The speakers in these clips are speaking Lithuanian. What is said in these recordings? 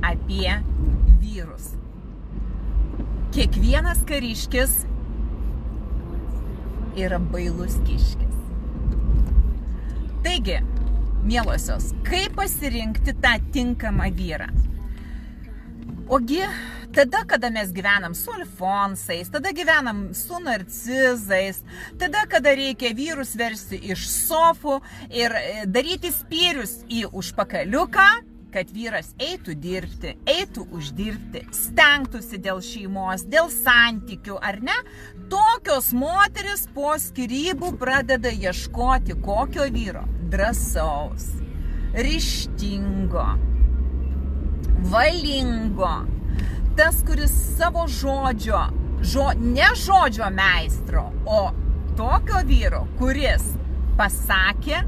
apie vyrus. Kiekvienas kariškis yra bailus kiškis. Taigi, mielosios, kaip pasirinkti tą tinkamą vyrą? Ogi, tada, kada mes gyvenam su alfonsais, tada gyvenam su narcizais, tada, kada reikia vyrus versti iš sofų ir daryti spyrius į užpakaliuką, kad vyras eitų dirbti, eitų uždirbti, stengtųsi dėl šeimos, dėl santykių, ar ne? Tokios moteris po skyrybų pradeda ieškoti kokio vyro? Drąsaus, ryžtingo, valingo, tas, kuris savo ne žodžio meistro, o tokio vyro, kuris pasakė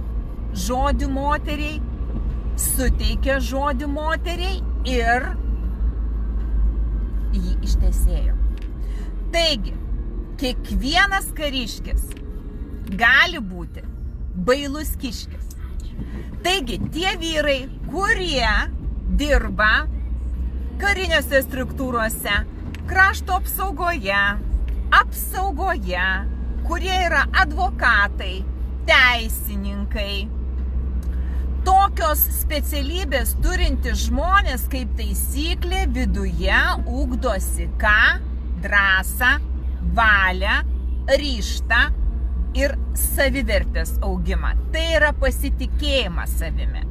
žodį moteriai, suteikė žodį moteriai ir jį ištesėjo. Taigi, kiekvienas kariškis gali būti bailus kiškis. Taigi, tie vyrai, kurie dirba kariniuose struktūruose, krašto apsaugoje, kurie yra advokatai, teisininkai, tokios specialybės turinti žmonės kaip taisyklė viduje ugdosi ką? Drąsą, valią, ryžtą ir savivertės augimą. Tai yra pasitikėjimas savimi.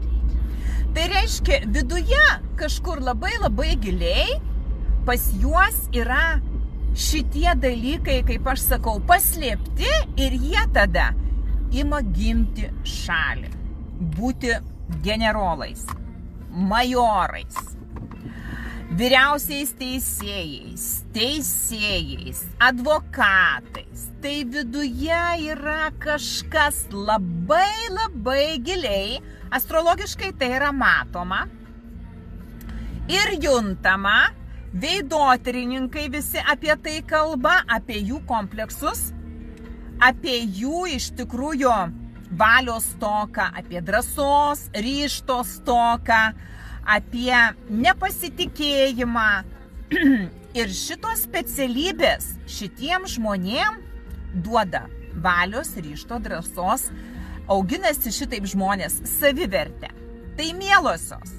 Tai reiškia, viduje kažkur labai giliai pas juos yra šitie dalykai, kaip aš sakau, paslėpti ir jie tada ima gimti šalį. Būti generolais, majorais, vyriausiais teisėjais, advokatais. Tai viduje yra kažkas labai giliai, astrologiškai tai yra matoma ir juntama, veidotyrininkai visi apie tai kalba, apie jų kompleksus, apie jų iš tikrųjų valios stoką, apie drąsos, ryžto stoką, apie nepasitikėjimą. Ir šitos specialybės šitiem žmonėm duoda valios, ryžto, drąsos, auginasi šitaip žmonės savivertę. Tai mielosios,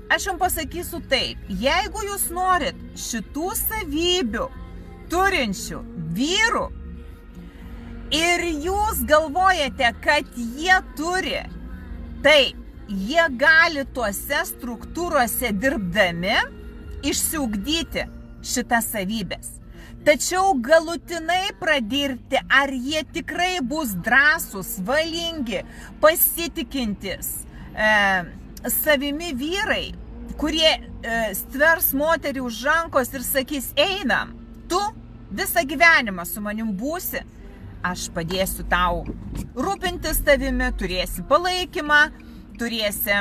aš jums pasakysiu taip, jeigu jūs norit šitų savybių turinčių vyrų, ir jūs galvojate, kad jie turi, tai jie gali tuose struktūrose dirbdami išsiugdyti šitas savybės. Tačiau galutinai pradirti, ar jie tikrai bus drąsūs, valingi, pasitikintis savimi vyrai, kurie stvers moterį už rankos ir sakys, einam, tu visą gyvenimą su manim būsi, aš padėsiu tau rūpintis tavimi, turėsi palaikymą, turėsi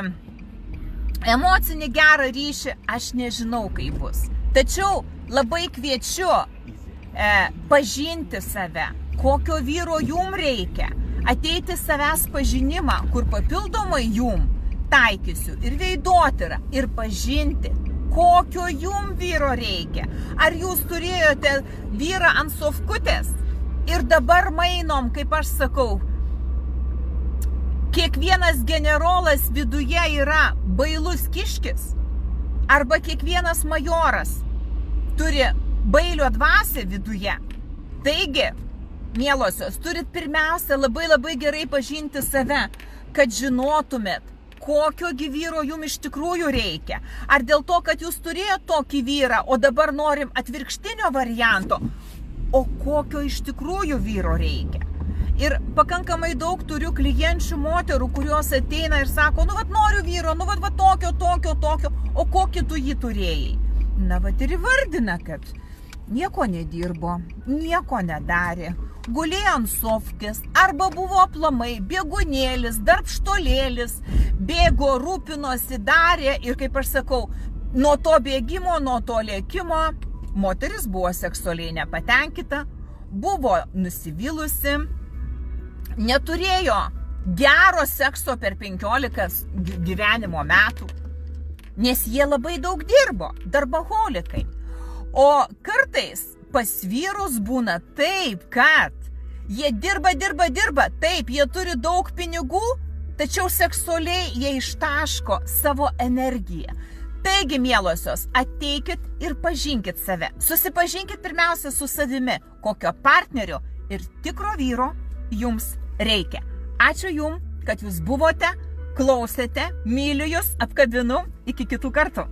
emocinį gerą ryšį, aš nežinau, kaip bus. Tačiau labai kviečiu pažinti save, kokio vyro jum reikia, ateiti savęs pažinimą, kur papildomai jum taikysiu ir veidotyrą, ir pažinti, kokio jum vyro reikia. Ar jūs turėjote vyrą ant sofkutės ir dabar mainom, kaip aš sakau, kiekvienas generolas viduje yra bailus kiškis, arba kiekvienas majoras turi bailio dvasią viduje. Taigi, mielosios, turit pirmiausia labai gerai pažinti save, kad žinotumėt, kokio vyro jum iš tikrųjų reikia. Ar dėl to, kad jūs turėjot tokį vyrą, o dabar norim atvirkštinio varianto, o kokio iš tikrųjų vyro reikia. Ir pakankamai daug turiu klienčių moterų, kurios ateina ir sako, nu vat noriu vyro, nu vat tokio, o kokį tu jį turėjai. Na vat ir įvardina, kad nieko nedirbo, nieko nedarė, gulėjo ant sofkės, arba buvo aplamai bėgunėlis, darbštolėlis, bėgo, rūpinosi, darė ir, kaip aš sakau, nuo to bėgimo, nuo to lėkimo, moteris buvo seksualiai nepatenkinta, buvo nusivylusi, neturėjo gero sekso per 15 gyvenimo metų. nes jie labai daug dirbo, darbaholikai. O kartais pas vyrus būna taip, kad jie dirba, taip, jie turi daug pinigų, tačiau seksualiai jie ištaško savo energiją. Taigi, mielosios, ateikit ir pažinkit save. Susipažinkit pirmiausia su savimi, kokio partnerio ir tikro vyro jums reikia. Ačiū jums, kad jūs buvote, klausėte, myliu jūs, apkabinu, iki kitų kartų.